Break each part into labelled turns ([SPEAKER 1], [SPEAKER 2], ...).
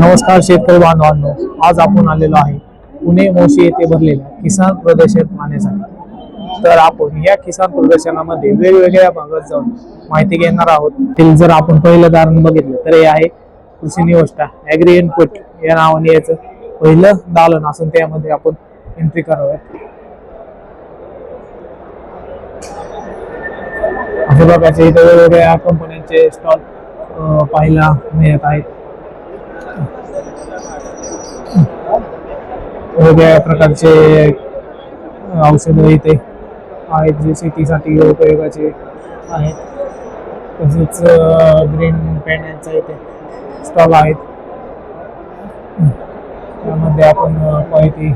[SPEAKER 1] नमस्कार शेतकरी बांधवांनो, आज आपण आलेलो आहे पुणे मोशी येथे भरलेल्या किसान प्रदर्शन पाहण्यासाठी। तर आपण या किसान प्रदर्शनामध्ये वेगवेगळ्या भागात जाऊन माहिती घेणार आहोत। जर आपण पहिलं दालन बघितलं तर हे आहे कृषी निविष्ठा ॲग्री इनपुट या नावाने याचं पहिलं दालन असून त्यामध्ये आपण एंट्री कराव्यात। अशा प्रकारचे इथे वेगवेगळ्या कंपन्यांचे स्टॉल पाहायला मिळत आहेत। वेगवेगळ्या प्रकारचे औषधं इथे आहेत जे शेतीसाठी उपयोगाचे आहेत। तसेच ग्रीन पॅन्यांचा इथे स्टॉल आहेत, त्यामध्ये आपण माहिती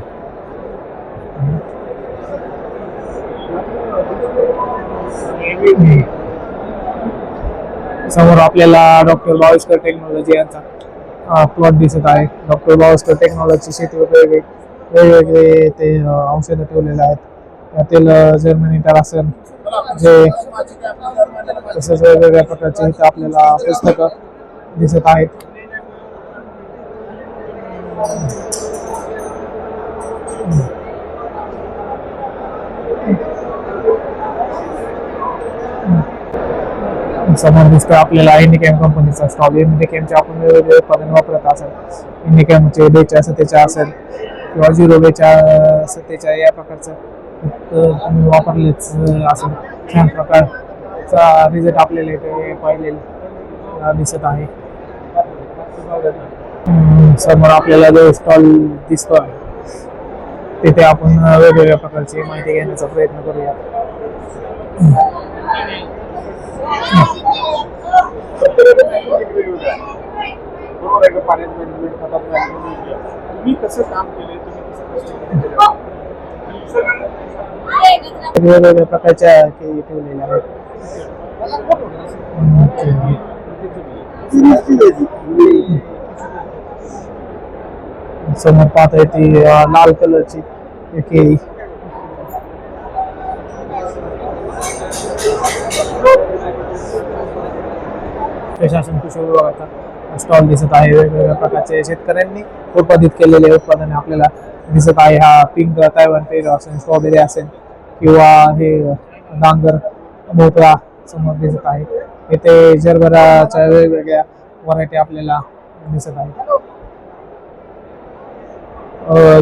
[SPEAKER 1] समोर आपल्याला डॉक्टर बावस्कर टेक्नॉलॉजी यांचा प्लॉट दिसत आहे। डॉक्टर बावस्कर टेक्नॉलॉजी शेती वेगवेगळे ते औषधं ठेवलेले आहेत। त्यातील जर्मिनेटर असेल जे तसेच वेगवेगळ्या प्रकारचे इथे आपल्याला पुस्तकं दिसत आहेत। समोर दिसतोय आपल्याला इंडिकॅम कंपनीचा स्टॉल। इंडिकॅमचे आपण वेगवेगळे उत्पादन वापरत असेल, इंडिकॅमचे बेचा सत्तेचा असेल किंवा 0 सत्तेचा या प्रकारचं तुम्ही वापरलेच असेल। छान प्रकारचा रिझल्ट आपल्याला इथे पाहिलेला दिसत आहे। समोर आपल्याला जो स्टॉल दिसतो तिथे आपण वेगवेगळ्या प्रकारची माहिती घेण्याचा प्रयत्न करूया। वेगवेगळ्या प्रकारच्या ठेवलेल्या आहेत। समोर पाहता ती लाल कलरची केळी। प्रशासन कृषी विभागाचा स्टॉल दिसत आहे। वेगवेगळ्या प्रकारचे शेतकऱ्यांनी उत्पादित केलेले उत्पादने आपल्याला दिसत आहे। हा पिंक तायवान पेरू असेल, स्ट्रॉबेरी असेल किंवा हे डांगर भोपळा समोर दिसत आहे। इथे जरभराच्या वेगवेगळ्या व्हरायटी आपल्याला दिसत आहेत।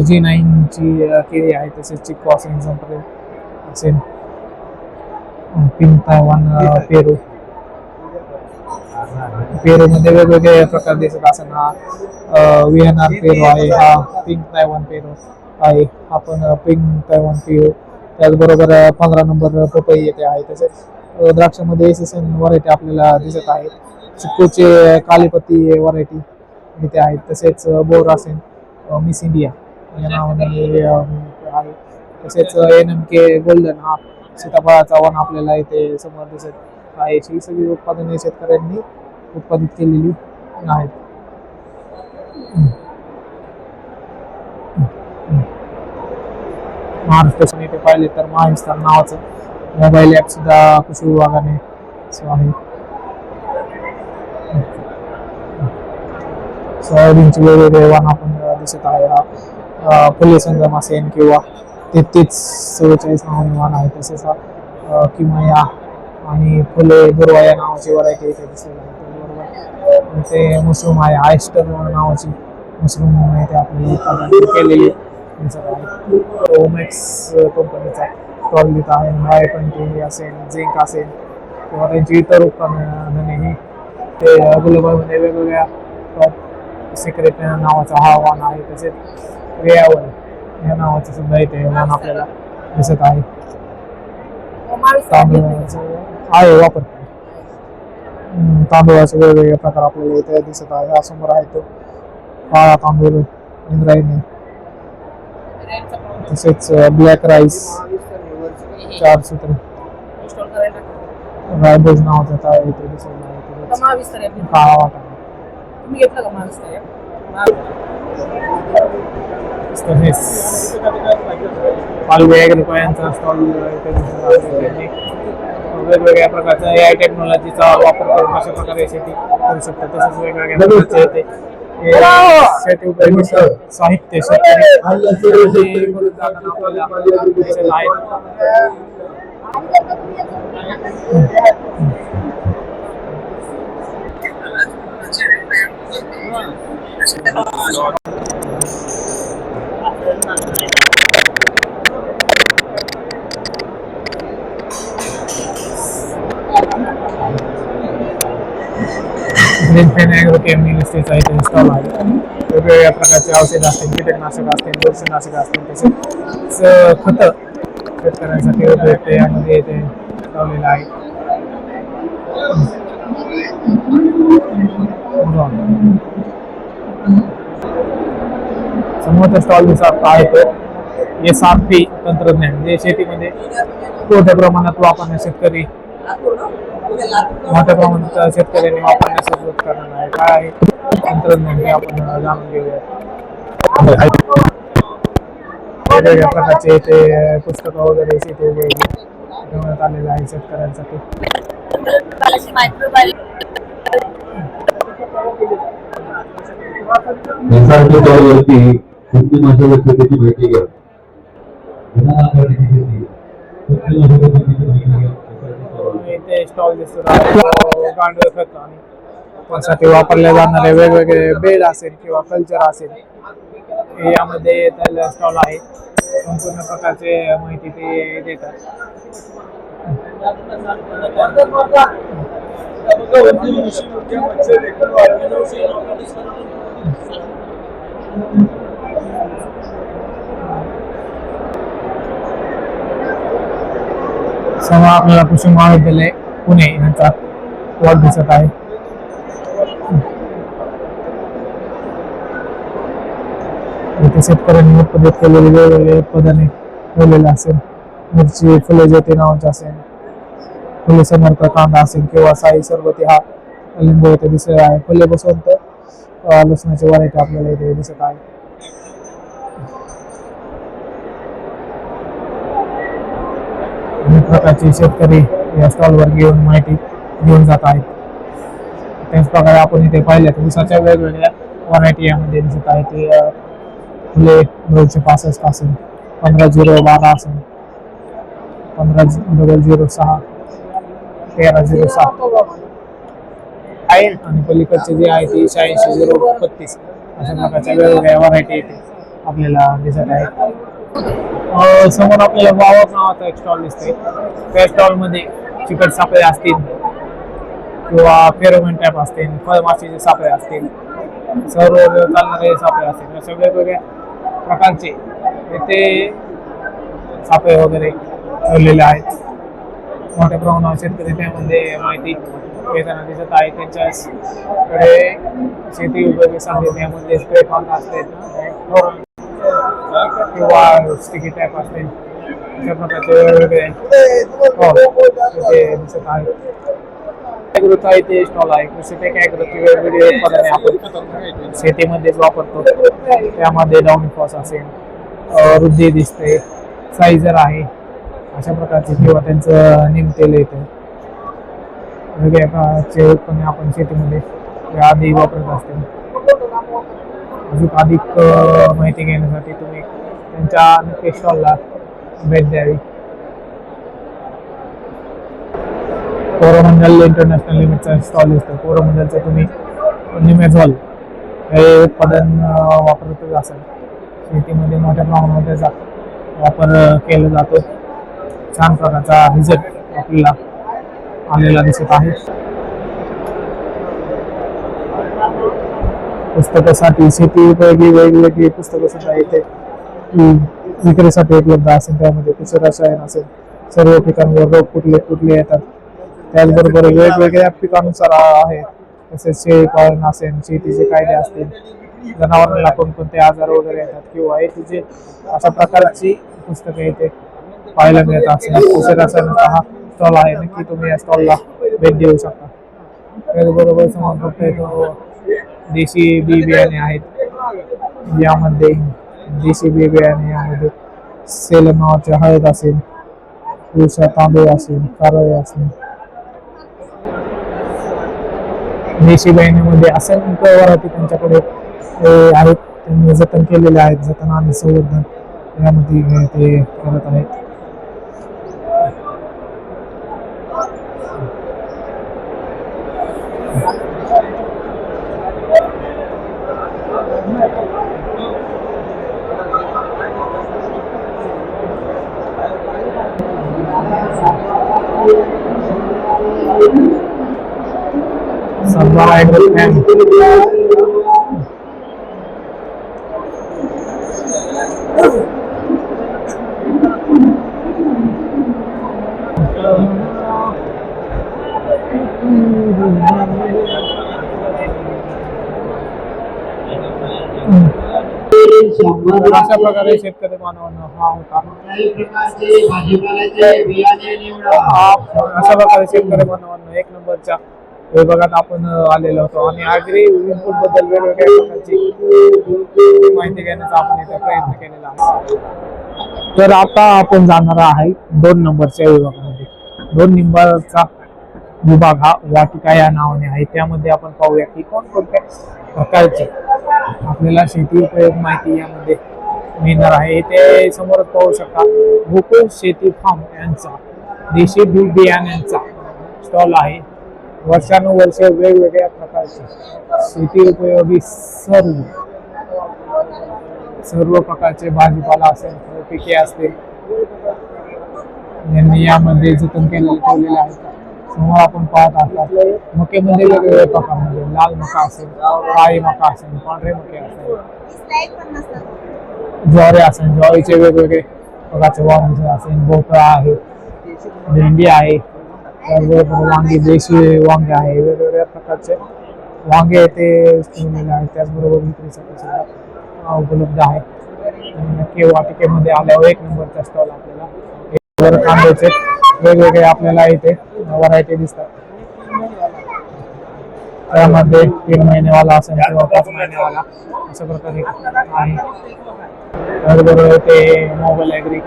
[SPEAKER 1] G9 ची केळी आहे, तसेच चिक्कू असेल, संत्रे असेल, पिंक तायवान पेरू। पेरू मध्ये वेगवेगळे प्रकार दिसत असेल। हा VNR पेरू आहे, हा पिंक तायवान पेरू आहे, आपण पिंक तायवान पेरू। त्याचबरोबर 15 नंबर पपई येथे आहे। तसेच द्राक्षामध्ये SSN व्हरायटी आपल्याला दिसत आहे। चिक्कूचे कालीपत्ती व्हरायटी इथे आहेत। तसेच बोर असेल, मिस इंडिया या नावाने आहे। तसेच NMK गोल्डन हा सीताफळाचा वन आपल्याला इथे समोर दिसत आहे। ही सगळी उत्पादने शेतकऱ्यांनी उत्पादित केलेली आहेत। महाराष्ट्र इथे पाहिले तर महाविस्तार नावाचं मोबाईल ॲप सुद्धा कृषी विभागाने आहे। सोयाबीनचे वेगवेगळे वाण आपण दिसत आहे। हा फुले संगम असेल किंवा 3344 नावाने वाण आहे। तसेच हा किमया आणि फुले दुर्वा या नावाची व्हरायटी इथे दिसत आहे। त्याचबरोबर ते मशरूम आहे, आयस्टर नावाची मशरूम इथे आपल्याला उत्पादन केलेली दिसत आहे। ओमॅक्स कंपनीचा स्टॉल दिसत आहे। Y20 असेल, झिंक असेल किंवा त्यांची इतर उत्पादनेही ते गुलाबामध्ये वेगवेगळ्या टॉप सिक्रेट नावाचा हा वाण आहे। तसेच रेयावन या नावाचं सुद्धा इथे वाण आपल्याला दिसत आहे। तांदूळाचं आहे वापर तांदूळाचे वेगवेगळे प्रकार आपल्याला इथे दिसत आहे। हा समोर आहे तो काळा तांदूळ इंद्रायणी, तसेच ब्लॅक राईस 4 सूत्र रायबोज नावाचा इथे दिसत आहे। काळा वाटा तसेच पालवे ॲग्रोयांचा स्टॉल इथे दिसत आहे। वेगवेगळ्या प्रकारच्या AI टेक्नॉलॉजीचा वापर करून कशा प्रकारे शेती करू शकतात, तसेच वेगवेगळ्या प्रकारचे हे शेती उपयोगी साहित्य शेतकरी करून जाताना आपल्याला दिसत आहे. ग्रीनफेन ॲग्रोकेमी इंडस्ट्रीचा इथे स्टॉल आहे. वेगवेगळ्या प्रकारचे औषध असतील, कीटकनाशक असतील, बुरशीनाशक असतील, तसेच खतं शेतकऱ्यांसाठी उपयुक्त यामध्ये इथे लावलेलं आहे. समोरचा स्टॉल दिसत आहे तो SRP तंत्रज्ञान, जे शेतीमध्ये मोठ्या प्रमाणात वापरण्यास मोठ्या प्रमाणात शेतकऱ्यांनी वापरण्यास सुरुवात करणार आहे. काय आहे तंत्रज्ञान हे आपण जाणून घेऊया. वेगवेगळ्या प्रकारचे ते पुस्तकं वगैरे शेती उपयोगी ठेवण्यात आलेले आहे शेतकऱ्यांसाठी. इथे स्टॉल दिसतो गांडूळ खत आणि त्यासाठी वापरल्या जाणारे वेगवेगळे बेड असेल किंवा कल्चर असेल, हे यामध्ये त्याला स्टॉल आहे. संपूर्ण प्रकारचे माहिती ते देतात. समोर आपल्याला कृषी महाविद्यालय पुणे यांचा प्लॉट दिसत आहे. इथे शेतकऱ्यांनी उत्पादित केलेले वेगवेगळे उत्पादने ठेवलेले असेल. मिरची, फुले ज्योती नावाचे असेल, फुले समर्थ कांदा असेल किंवा साई सरबती हा लिंबू इथे दिसत आहे. फुले बसवंत लसणाची व्हरायटी आपल्याला इथे दिसत आहे. अनेक प्रकारचे शेतकरी या स्टॉलवर घेऊन माहिती घेऊन जात आहेत. त्याच प्रकारे आपण इथे पाहिलं तर ऊसाच्या वेगवेगळ्या व्हरायटी यामध्ये दिसत आहेत. ते फुले 265 असेल, 15-0-12 असेल, 15-006, 13-07 आहे. आणि पलीकडचे जे आहे ते 86-0-32 अशा प्रकारच्या वेगवेगळ्या व्हरायटी इथे आपल्याला दिसत आहेत. समोर आपल्याला वावर नावाचा एक स्टॉल दिसतोय. त्या स्टॉलमध्ये चिकट सापळे असतील किंवा फेरोमेन टॅप असतील, फळमाशीचे सापळे असतील, सर्व चालणारे सापळे असतील, अशा वेगवेगळ्या प्रकारचे इथे सापळे वगैरे ठेवलेले आहेत. मोठ्या प्रमाणावर शेतकरी त्यामध्ये माहिती घेताना दिसत आहे. त्यांच्याकडे शेती उपयोगी साधने यामध्ये स्प्रे पंप असते किंवा स्टिकी टॅप असते, अशा प्रकारचे वेगवेगळे दिसत आहेत. ॲग्रोचा इथे स्टॉल आहे. कृषीटेक ॲग्रोची वेगवेगळी उत्पादने आपण शेतीमध्येच वापरतो. त्यामध्ये डाउनफॉस असेल, वृद्धी दिसते, सायझर आहे, अशा प्रकारचे किंवा त्यांचं निमतेल येतं. वेगवेगळ्या प्रकारचे उत्पन्न आपण शेतीमध्ये आधी वापरत असतो. अजून अधिक माहिती घेण्यासाठी तुम्ही त्यांच्या नक्की स्टॉलला भेट द्यावी. कोरोमंडल इंटरनॅशनल लिमिटचा स्टॉल दिसतो. कोरोमंडलचं तुम्ही निमेझॉल हे उत्पादन वापरतच असाल. शेतीमध्ये मोठ्या प्रमाणात त्याचा वापर केला जातो. छान प्रकारचा रिझल्ट आपल्याला आलेला दिसत आहे. पुस्तकासाठी शेती उपयोगी वेगवेगळी पुस्तकं सुद्धा इथे विक्रीसाठी उपलब्ध असेल. त्यामध्ये कृषी रसायन असेल, सर्व पिकांवर रोग कुठले कुठले येतात, त्याचबरोबर वेगवेगळ्या पिकानुसार आहे. तसेच शेळीपालन असेल, शेतीचे कायदे असतील, जनावरांना कोणकोणते आजार वगैरे येतात किंवा जे अशा प्रकारची पुस्तकं इथे पाहायला मिळत असेल. कृषी रसायनाचा हा स्टॉल आहे. नक्की तुम्ही या स्टॉलला भेट देऊ शकता. त्याचबरोबर समोर देशी बी बियाणे आहेत. यामध्ये देशी बी बियाणे यामध्ये सेलम नावाचे हळद असेल, तुळसा तांदूळ असेल, कारळे असेल. देशी बियाण्यामध्ये असंख्य व्हरायटी त्यांच्याकडे हे आहेत त्यांनी जतन केलेले आहेत. जतन आणि संवर्धन यामध्ये ते करत आहेत. Sabah Hydrochem. अशा प्रकारे शेतकरी बांधवांनो हा होता. अशा प्रकारे शेतकरी बांधवांनो 1 नंबरच्या विभागात आपण आलेलो होतो आणि ॲग्री इनपुट बद्दल वेगवेगळ्या प्रकारची माहिती घेण्याचा आपण इथे प्रयत्न केलेला आहे. तर आता आपण जाणार आहे 2 नंबरच्या विभागामध्ये. 2 नंबरचा विभाग हा वाटिका या नावाने आहे. त्यामध्ये आपण पाहूया की कोणकोणत्या प्रकारचे आपल्याला शेती उपयोग माहिती यामध्ये मिळणार आहे. ते समोर पाहू शकता. गोकुळ शेती फार्म यांचा देशी बी बियाण्यांचा स्टॉल आहे. वर्षानुवर्ष वेगवेगळ्या प्रकारचे शेती उपयोगी सर्व प्रकारचे भाजीपाला असेल, पिके असतील, यांनी यामध्ये जतन ठेवलेले आहेत. समोर आपण पाहत आहात मक्यामध्ये वेगवेगळ्या प्रकारमध्ये लाल मका असेल, काळी मका असेल, पांढरे मके असेल, ज्वारी असेल, ज्वारीचे वेगवेगळे प्रकारचे वांगे असेल, भोपळा आहे, भेंडी आहे, त्याचबरोबर वांगी देशी वांगे आहे, वेगवेगळ्या प्रकारचे वांगे ते ठेवलेले आहेत. त्याचबरोबर विक्रीसाठी सुद्धा उपलब्ध आहे. नक्की वाटिकेमध्ये आल्यावर 1 नंबरचा स्टॉल आपल्याला कांद्याचे वेगवेगळे आपल्याला इथे व्हरायटी दिसतात. त्यामध्ये 3 महिनेवाला असेल किंवा 5 महिनेवाला अशा प्रकारे आहे. त्याचबरोबर ते मोबाईल ॲग्री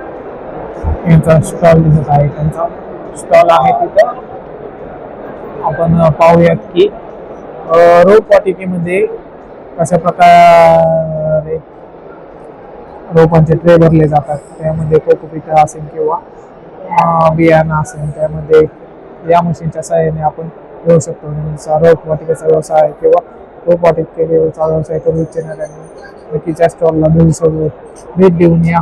[SPEAKER 1] यांचा स्टॉल दिसत आहे. त्यांचा स्टॉल आहे तिथं आपण पाहूयात की रोपवाटिकेमध्ये कशा प्रकारे रोपांचे ट्रे भरले जातात. त्यामध्ये कोकोपीट असेल किंवा बियाणं असेल त्यामध्ये या मशीनच्या सहाय्याने आपण घेऊ शकतो. रोपवाटिकेचा व्यवसाय किंवा रोपवाटिकेचा व्यवसाय करू इच्छिणाऱ्यांनी नक्कीच्या स्टॉलला भेट देऊन या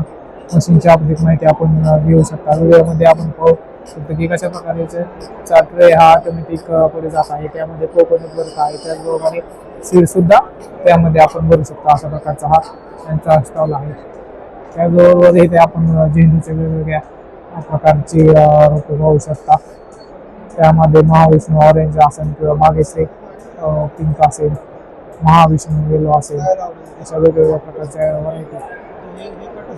[SPEAKER 1] मशीनची अधिक माहिती आपण घेऊ शकता. व्हिडिओमध्ये आपण पाहू शकतो की कशा प्रकारे ट्रे हा ऑटोमॅटिक पुढे जात आहे. त्यामध्ये कोकोनट भरत आहे. त्याचबरोबर सीड सुद्धा त्यामध्ये आपण भरू शकतो. अशा प्रकारचा हा त्यांचा स्टॉल आहे. त्याचबरोबर इथे आपण झेंडूचे वेगवेगळ्या प्रकारची रोपे पाहू शकता. त्यामध्ये महाविष्णू ऑरेंज असेल किंवा भाग्यश्री पिंक असेल, महाविष्णू येलो असेल, अशा वेगवेगळ्या प्रकारच्या व्हरायटी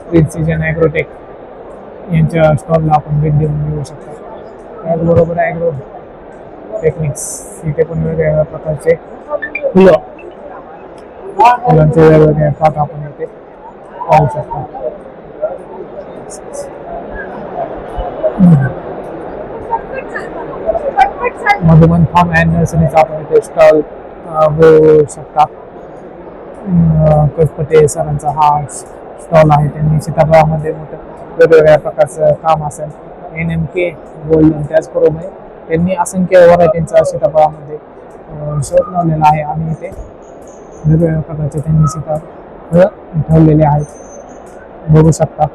[SPEAKER 1] प्रिन्सिजन ॲग्रोटेक यांच्या स्टॉलला आपण भेट देऊन घेऊ शकता. त्याचबरोबर ॲग्रो टेक्निक्स इथे पण वेगवेगळ्या प्रकारचे फुलांचे वेगवेगळे पात आपण इथे पाहू शकता. मधुबन फार्म अँड नर्सरीचा आपण इथे स्टॉल बघू शकता. कसपटे सरांचा हा स्टॉल आहे. त्यांनी सीताफळामध्ये मोठं वेगवेगळ्या प्रकारचं काम असेल, NMK गोल्ड, त्याचबरोबर त्यांनी असंख्य व्हरायटींचा सीताफळामध्ये शोध लावलेला आहे आणि इथे वेगवेगळ्या प्रकारचे त्यांनी सीताफळ ठेवलेले आहेत बघू शकता.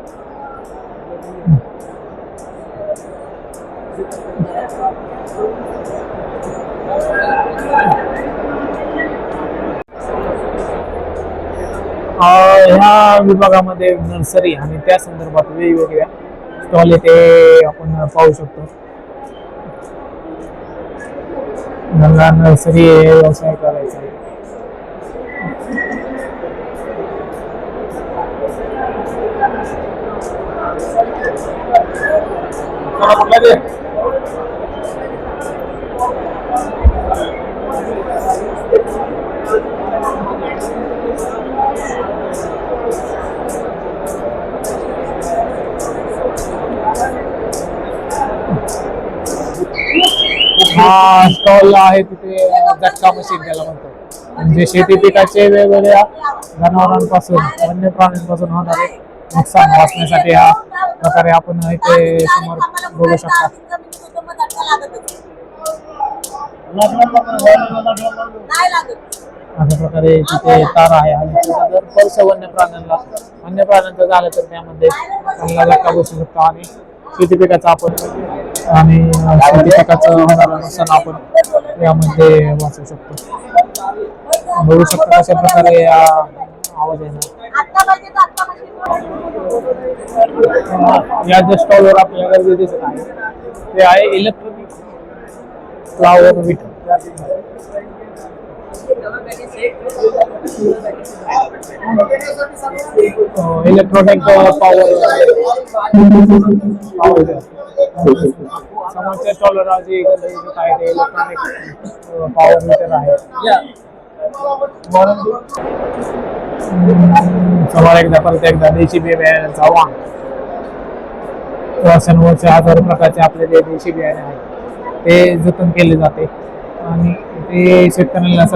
[SPEAKER 1] ह्या विभागामध्ये नर्सरी आणि त्या संदर्भात वेगवेगळ्या स्टॉल इथे आपण पाहू शकतो. गंगा नर्सरी व्यवसाय करायचा आहे. हा स्टॉल आहे तिथे झटका मशीन त्याला म्हणतो. म्हणजे शेती पिकाचे वेगवेगळ्या जनावरांपासून वन्य प्राण्यांपासून होणारे नुकसान वाचण्यासाठी हा प्रकारे आपण इथे समोर बघू शकता. अशा प्रकारे तिथे तार आहे आणि जर स्पर्श वन्य प्राण्यांचं झालं तर त्यामध्ये त्यांना धक्का बसू शकतो आणि शेती पिकाचं होणारं नुकसान आपण यामध्ये वाचू शकतो. बघू शकतो कशा प्रकारे आवाज येणार. या ज्या स्टॉलवर आपल्याला जे दिसत आहे ते आहे electronic flower meter. Electronic power समोरच्या स्टॉलवर जे दिसत आहे ते इलेक्ट्रॉनिक पॉवर मीटर आहे. समोर एकदा देशी बियाण्यांचा आव्हान वर्षानुवर्षे हजारो प्रकारचे आपले जे देशी बियाणे आहेत ते जतन केले जाते आणि ते शेतकऱ्यांना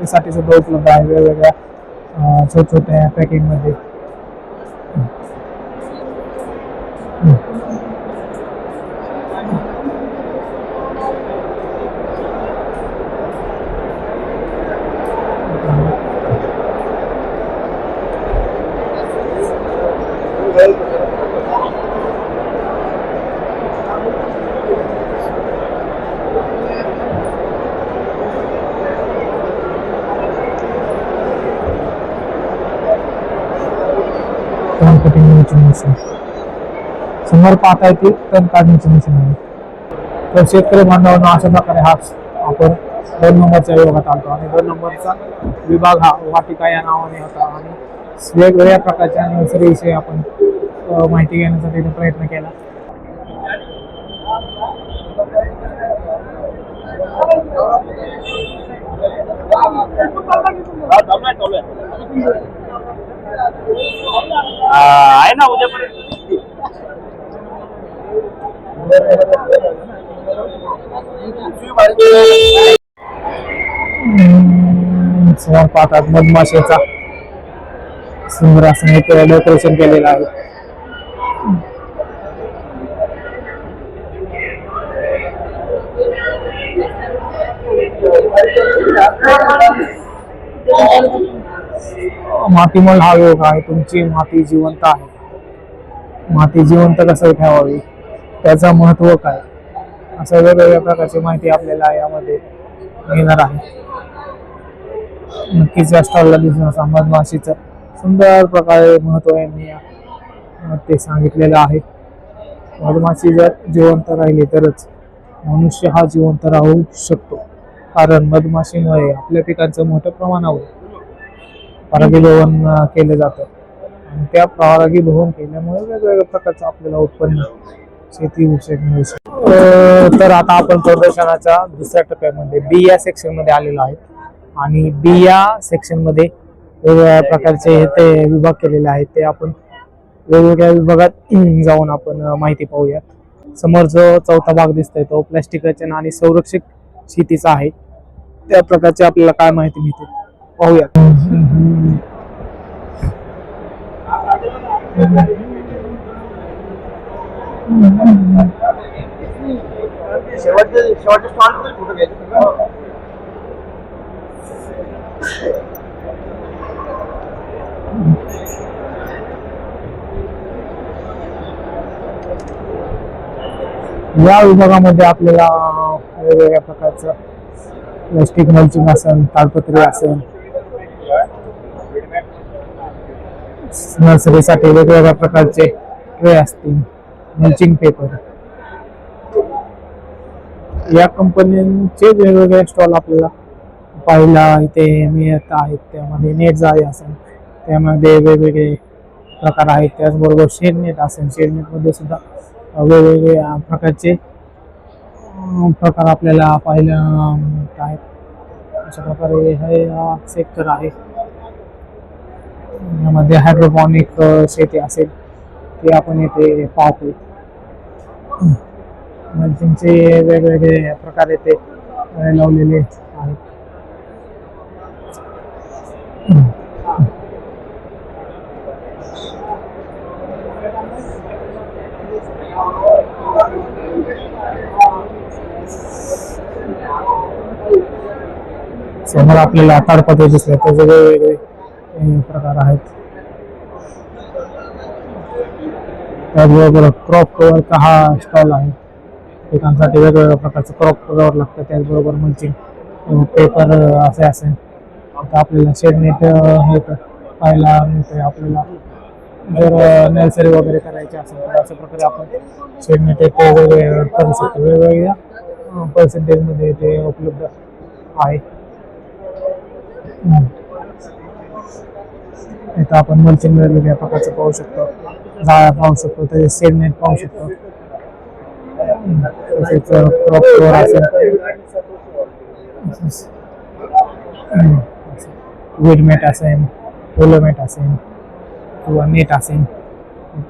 [SPEAKER 1] साठी सुद्धा उपलब्ध आहे वेगवेगळ्या छोट्या पॅकिंग मध्ये. समोर पाहता येते तण काढण्याची मशीन आहे. तर शेतकरी बांधवांना अशा प्रकारे हा आपण 2 नंबरच्या विभागात आलतो आणि 2 नंबरचा विभाग हा वाटिका या नावाने होता आणि वेगवेगळ्या प्रकारच्या नर्सरीविषयी आपण माहिती घेण्यासाठी प्रयत्न केला.
[SPEAKER 2] आहे ना उद्यापर्यंत.
[SPEAKER 1] समोर पाहतात मधमाशीचा सुंदर असं एक डेकोरेशन केलेलं आहे. मातीमोल हा योग आहे. तुमची माती जिवंत आहे. माती जिवंत कसं ठेवावी त्याचं महत्व काय असं वेगवेगळ्या प्रकारची माहिती आपल्याला यामध्ये मिळणार आहे. नक्कीच या स्टॉलला दिसून मधमाशीचं सुंदर प्रकारे महत्व यांनी ते सांगितलेलं आहे. मधमाशी जर जिवंत राहिली तरच मनुष्य हा जिवंत राहू शकतो, कारण मधमाशीमुळे आपल्या पिकांचं मोठ्या प्रमाणावर परागीभवन केलं जातं आणि त्या परागीभवन केल्यामुळे वेगवेगळ्या प्रकारचं आपल्याला उत्पन्न शेती मिळू शकतं. तर आता आपण प्रदर्शनाच्या दुसऱ्या टप्प्यामध्ये बिया सेक्शन मध्ये आलेलो आहे आणि बिया सेक्शन मध्ये वेगवेगळ्या प्रकारचे ते विभाग केलेले आहेत. ते आपण वेगवेगळ्या विभागात जाऊन आपण माहिती पाहूया. समोर जो चौथा भाग दिसतोय तो प्लास्टिक रचना आणि संरक्षित शेतीचा आहे. त्या प्रकारची आपल्याला काय माहिती मिळते पाहूया.
[SPEAKER 2] शेवटचे स्टॉल कुठे घ्यायचे?
[SPEAKER 1] या विभागामध्ये आपल्याला वेगवेगळ्या प्रकारचं प्लास्टिक मल्चिंग असेल, ताडपत्री असेल, नर्सरीसाठी वेगवेगळ्या प्रकारचे ट्रे असतील, मल्चिंग पेपर, या कंपन्यांचे वेगवेगळे स्टॉल आपल्याला पाहायला इथे मिळत आहेत. त्यामध्ये नेट जाळी असेल, त्यामध्ये वेगवेगळे प्रकार आहेत. त्याचबरोबर शेडनेट असेल, शेडनेटमध्ये सुद्धा वेगवेगळ्या प्रकारचे प्रकार आपल्याला पाहायला मिळत आहेत. अशा प्रकारे हा सेक्टर आहे. यामध्ये हायड्रोपॉनिक शेती असेल ते आपण इथे पाहतोय. मल्चिंगचे वेगवेगळे प्रकार इथे लावलेले आहेत. समोर आपल्याला ताडपत्री दिसले त्याचे वेगवेगळे प्रकार आहेत. त्याचबरोबर क्रॉप कव्हरचा हा स्टॉल आहे. पिकांसाठी वेगवेगळ्या प्रकारचं क्रॉप कव्हर लागतं. त्याचबरोबर मल्चिंग पेपर असे असेल आता आपल्याला शेडनेट हे पाहायला मिळतंय. आपल्याला जर नर्सरी वगैरे करायची असेल तर अशा प्रकारे आपण शेडनेट वेगवेगळे करू शकतो. वेगवेगळ्या पर्सेंटेजमध्ये ते उपलब्ध आहे. इथं आपण मल्चिंग वेगवेगळ्या प्रकारचं पाहू शकतो. जाळ्या पाहू शकतो. त्याचे शेडनेट पाहू शकतो. तसेच क्रॉप कव्हर असेल, वीडमेट असेल, ओलोमेट असेल किंवा नेट असेल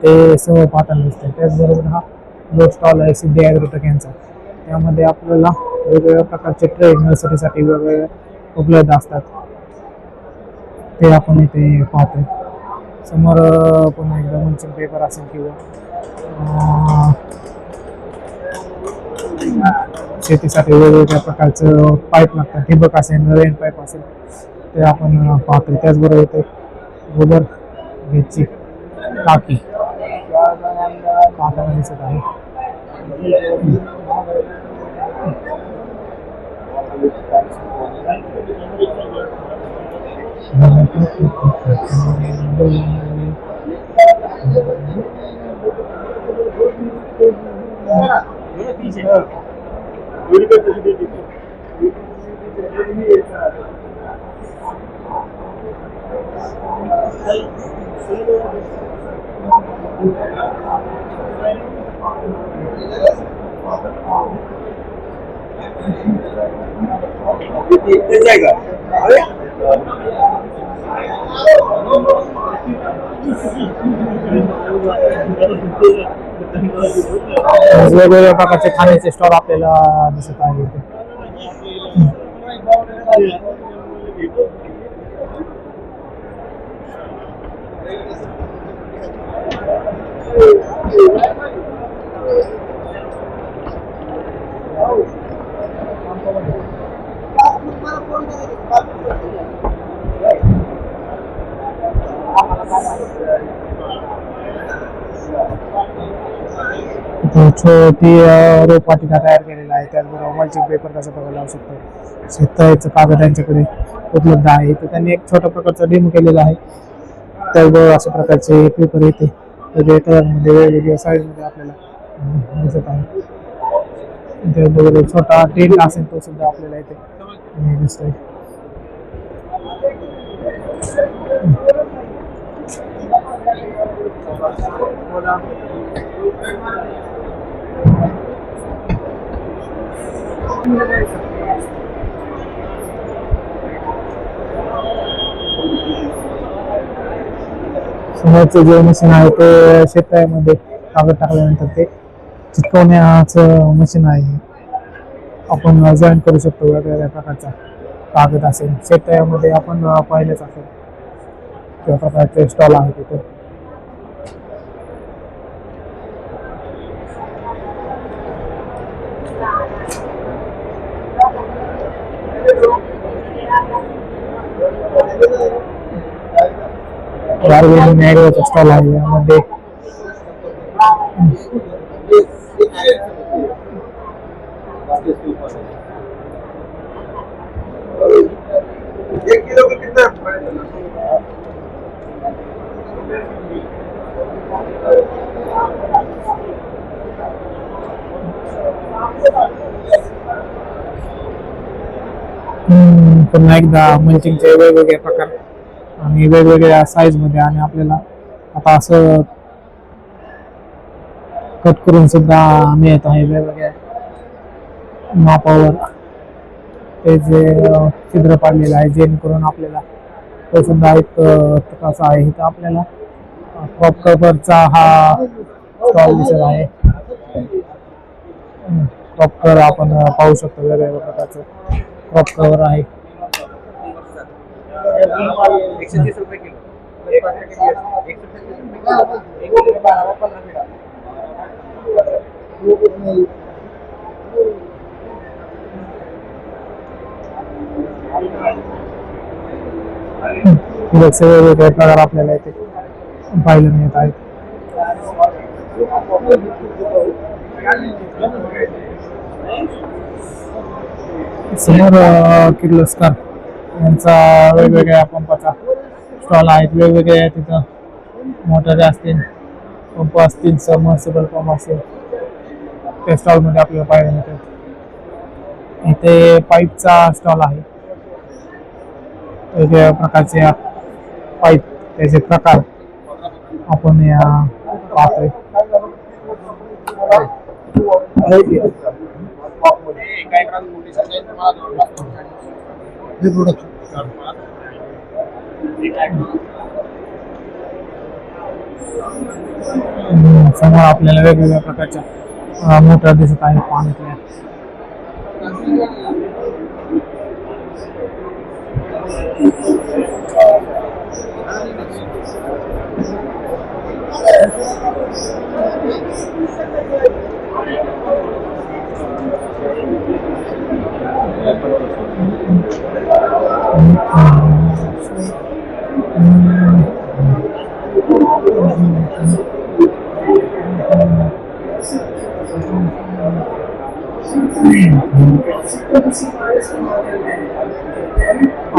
[SPEAKER 1] ते सर्व पाहताना दिसतं. त्याचबरोबर हा जो स्टॉल आहे सिद्धी ॲग्रोटेक यांचा, त्यामध्ये आपल्याला वेगवेगळ्या प्रकारचे ट्रे नर्सरीसाठी वेगवेगळे उपलब्ध असतात. ते आपण इथे पाहतोय. समोर पुन्हा एकदा मल्चिंग पेपर असेल किंवा शेतीसाठी वेगवेगळ्या प्रकारचं पाईप लागतात. ठिबक असेल, रेन पाईप असेल ते आपण पाहतोय. त्याचबरोबर इथे गोबर घ्यायची टाकी पाहताना दिसत आहे. वेगवेगळ्या प्रकारचे खाण्याचे स्टॉल आपल्याला दिसत आहे इथे. छोटी रोपवाटिका तयार केलेला आहे. त्याचबरोबर मल्चिंग पेपर कसं बघायला लावू शकतो. शेतकऱ्याचं कागद त्यांच्याकडे उपलब्ध आहे. तर त्यांनी एक छोट्या प्रकारचा डेमो केलेला आहे. त्याचबरोबर अशा प्रकारचे पेपर येते वेगवेगळ्या कलरमध्ये वेगवेगळ्या साईजमध्ये आपल्याला दिसत आहे. त्याचबरोबर छोटा टेंट असेल तो सुद्धा आपल्याला इथे दिसतोय. समोरचं जे मशीन आहे ते शेतकऱ्यामध्ये कागद टाकल्यानंतर ते चिटकवण्याचं मशीन आहे. आपण जॉईन करू शकतो. वेगवेगळ्या प्रकारचा कागद असेल शेतकऱ्यामध्ये आपण पाहिलेच असेल त्या प्रकारचे स्टॉल आहे तिथे. ॲग्रोचा स्टॉल आहे. यामध्ये पुन्हा एकदा मल्चिंगचे वेगवेगळे प्रकार आणि वेगवेगळ्या साईज मध्ये आणि आपल्याला आता असं कट करून सुद्धा मिळत आहे वेगवेगळ्या मापावर. ते जे छिद्र पाडलेलं आहे जेणेकरून आपल्याला तो सुद्धा एक कसा आहे. इथं आपल्याला क्रॉप कव्हरचा हा स्टॉल दिसत आहे. क्रॉप कव्हर आपण पाहू शकतो. वेगवेगळ्या प्रकारचं क्रॉप कव्हर आहे.
[SPEAKER 2] 130 रुपये किलो.
[SPEAKER 1] फुलाचे वेगवेगळे प्रकार आपल्याला इथे पाहायला मिळत आहेत. समोर किर्लोस्कर यांचा वेगवेगळ्या पंपाचा स्टॉल आहेत. वेगवेगळे तिथं मोटारी असतील, पंप असतील, सबमर्सिबल पंप असतील, त्या स्टॉलमध्ये आपल्याला पाहायला मिळतात. इथे पाईपचा स्टॉल आहे. वेगवेगळ्या प्रकारचे पाईप, त्याचे प्रकार आपण या पाहतोय. समोर आपल्याला वेगवेगळ्या प्रकारच्या मोटर दिसत आहे पाण्यातल्या.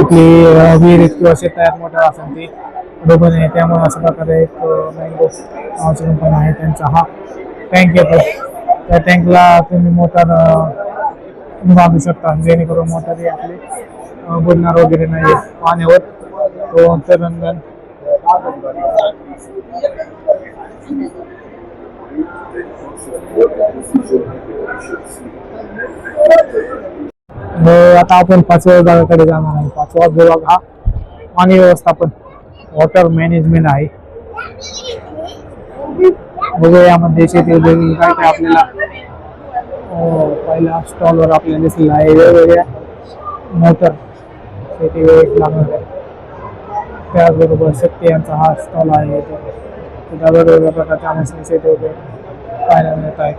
[SPEAKER 1] आपली विहिरीत किंवा शेतात मोटर असेल ती बरोबर आहे, त्यामुळे अशा प्रकारे एक मँगो नावाची कंपनी आहे. त्यांचा हा टँक येतो. त्या टँकला तुम्ही मोटर बांधू शकता, जेणेकरून मोटर ही आपली बुडणार वगैरे नाही पाण्यावर. तो तरंगण आता आपण 5व्या विभागाकडे जाणार आहे. 5वा विभाग हा पाणी व्यवस्थापन, वॉटर मॅनेजमेंट आहे. बघूया यामध्ये शेती उद्योग काय काय आपल्याला पहिल्या स्टॉलवर आपल्याला दिसलेला आहे. वेगवेगळ्या मोटर शेती लागणार आहे. त्याचबरोबर शक्ती यांचा हा स्टॉल आहे. त्या वेगवेगळ्या प्रकारच्या मशीन शेती उद्योग पाहायला मिळत आहेत.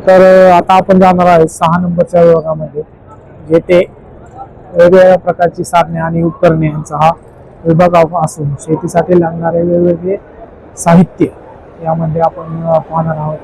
[SPEAKER 1] तर आता आपण जाणार आहे 6 नंबरच्या विभागामध्ये, जेथे वेगवेगळ्या प्रकारची साधने आणि उपकरणे यांचा हा विभाग असून शेतीसाठी लागणारे वेगवेगळे साहित्य यामध्ये आपण पाहणार आहोत.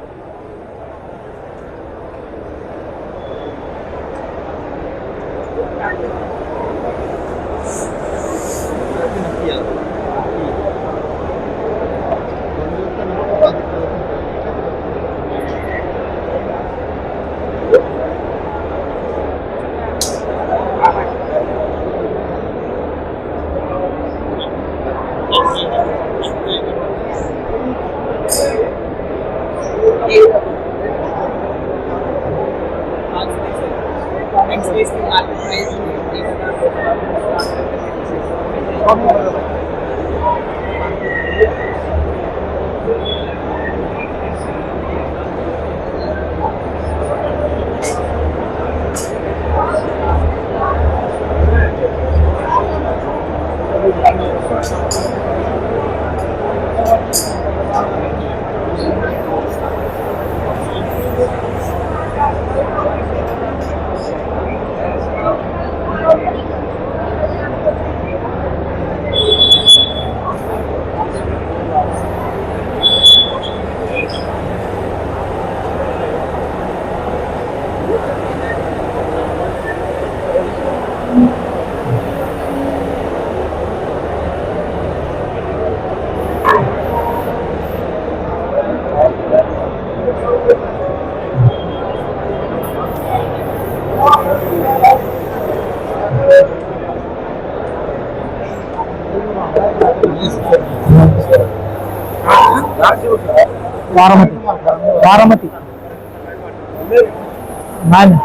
[SPEAKER 2] Space in marketplace.
[SPEAKER 1] Baramati Baramati नाही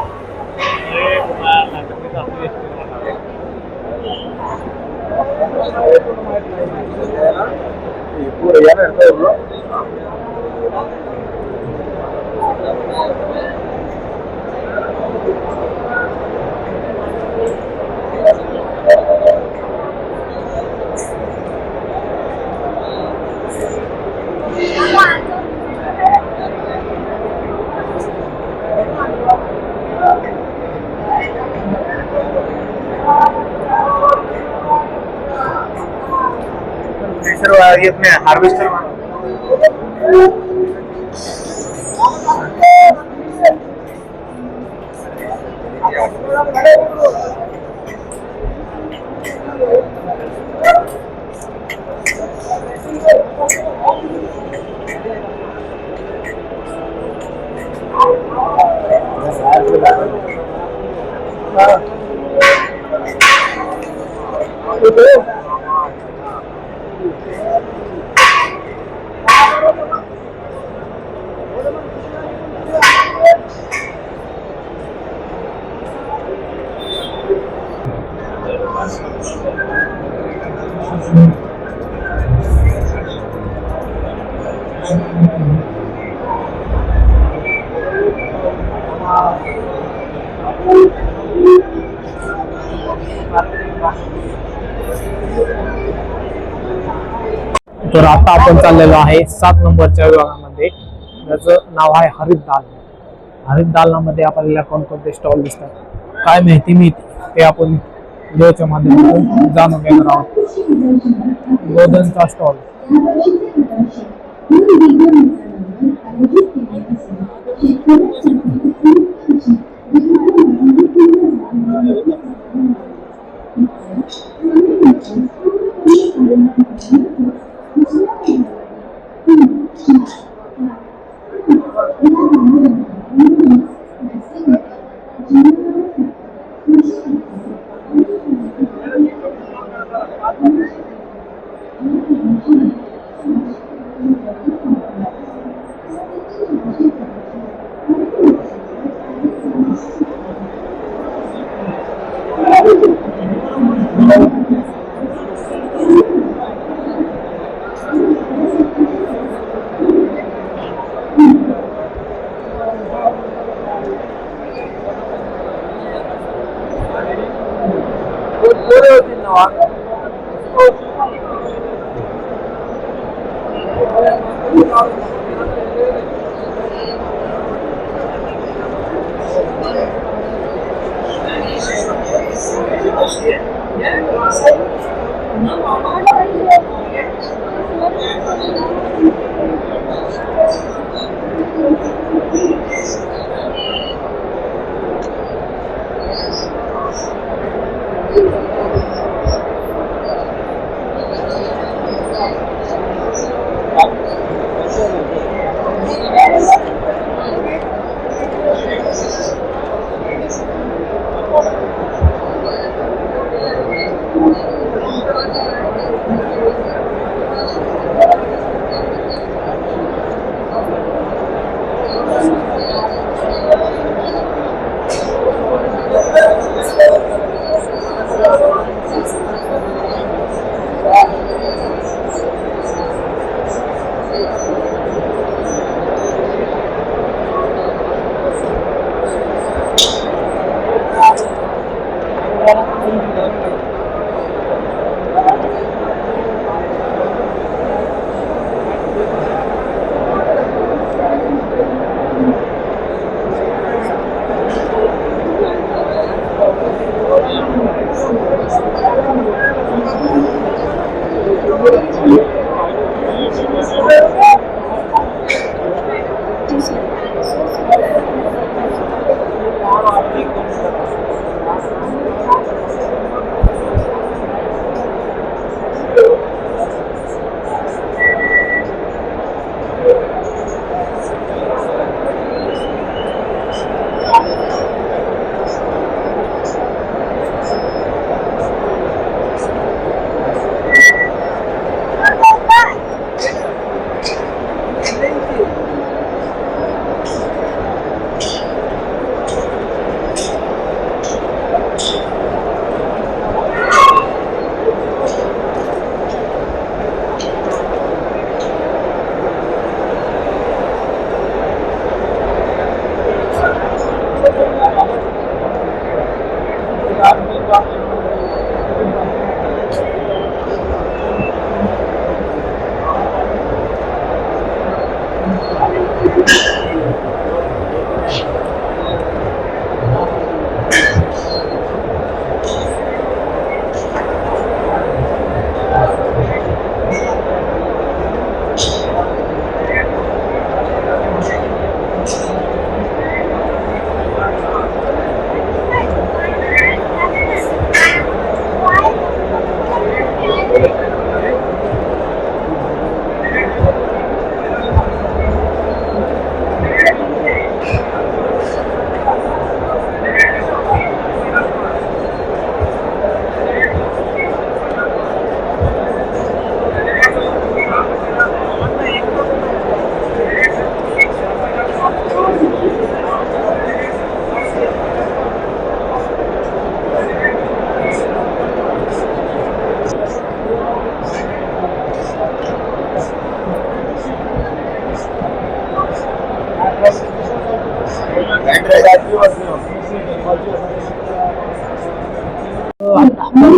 [SPEAKER 2] सर्व येत नाही हार्वेस्टर
[SPEAKER 1] तर आता आपण चाललेलो आहे 7 नंबरच्या विभागामध्ये. त्याचं नाव आहे हरित दाल. हरित दालनामध्ये आपल्याला कोणकोणते स्टॉल दिसतात, काय माहिती मिळते ते आपण व्हिडिओच्या माध्यमातून जाणून घेणार आहोत. गोधनचा स्टॉल, आपण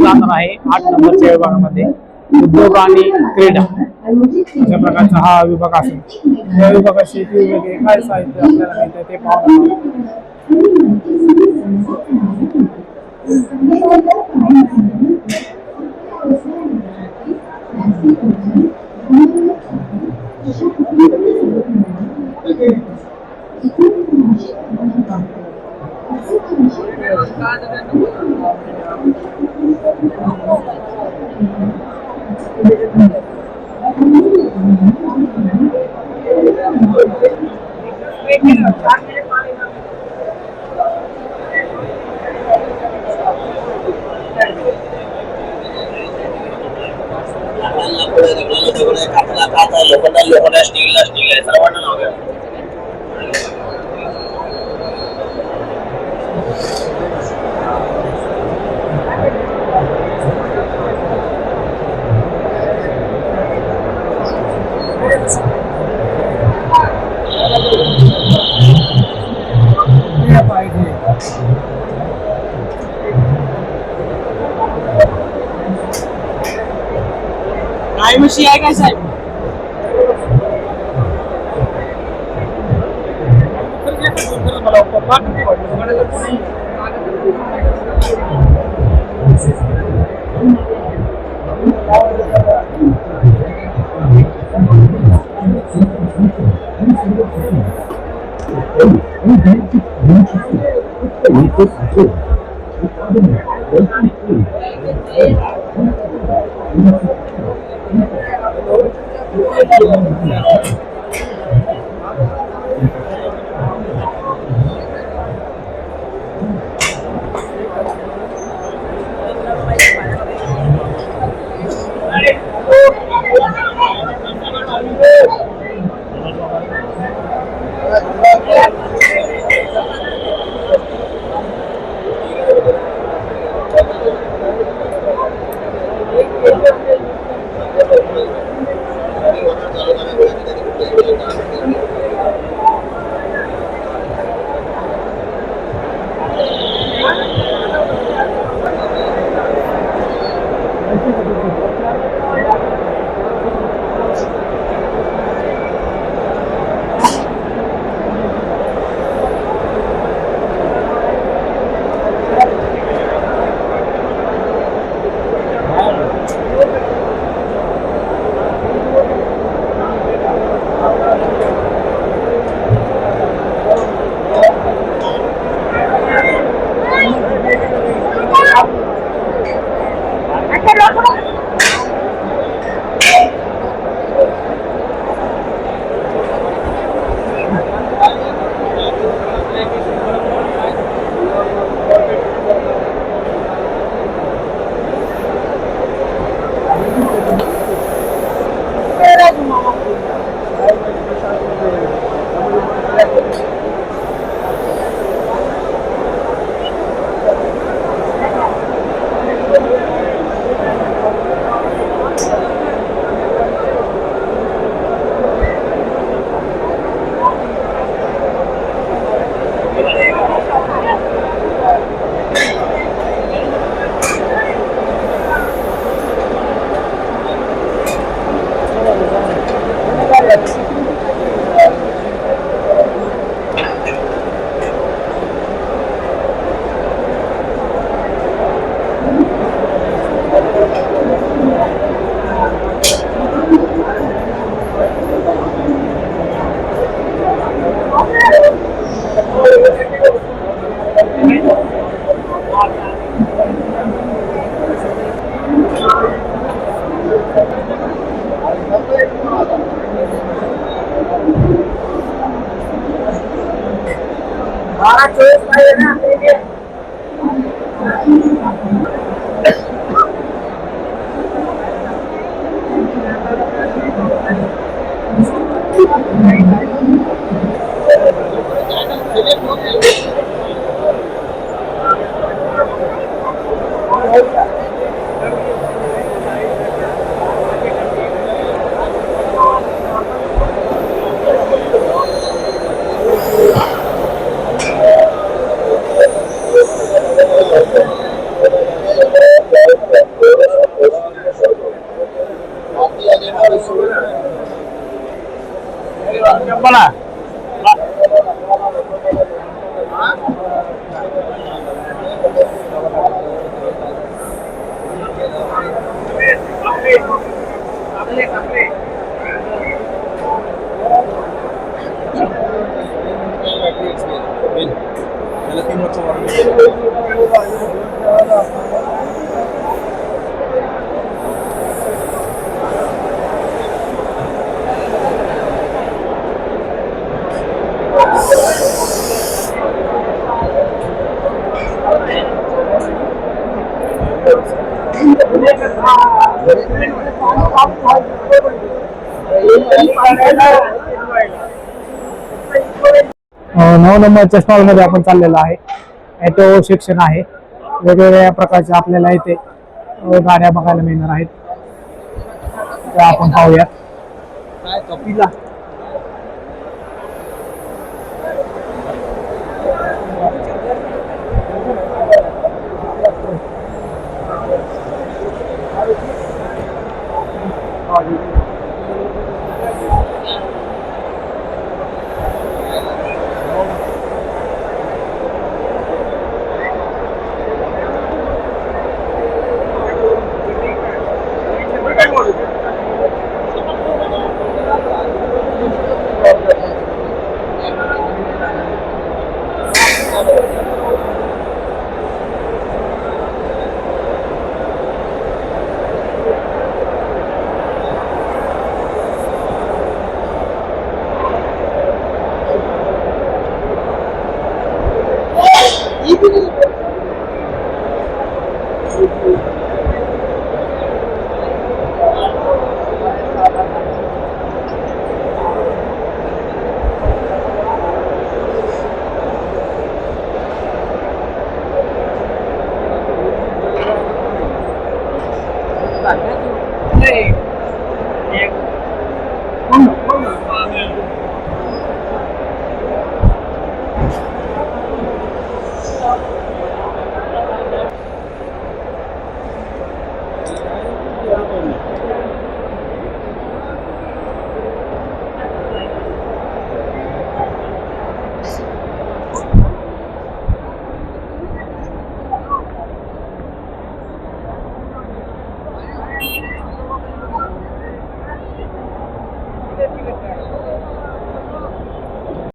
[SPEAKER 1] जाणार आहे 8 नंबरच्या विभागामध्ये उद्योग आणि क्रीडा अशा प्रकारचा हा विभाग असेल. या विभागात शेती वगैरे काय साहित्य आपल्याला मिळतं ते पाहणार.
[SPEAKER 2] काय म्हशी आहे काय साहेब? बोला.
[SPEAKER 1] नऊ नंबरच्या स्टॉल मध्ये आपण चाललेलो आहे. ॲटो सेक्शन आहे. वेगवेगळ्या प्रकारच्या आपल्याला इथे गाड्या बघायला मिळणार आहेत. त्या आपण पाहूया.
[SPEAKER 2] काय कपिला
[SPEAKER 3] ठीक है.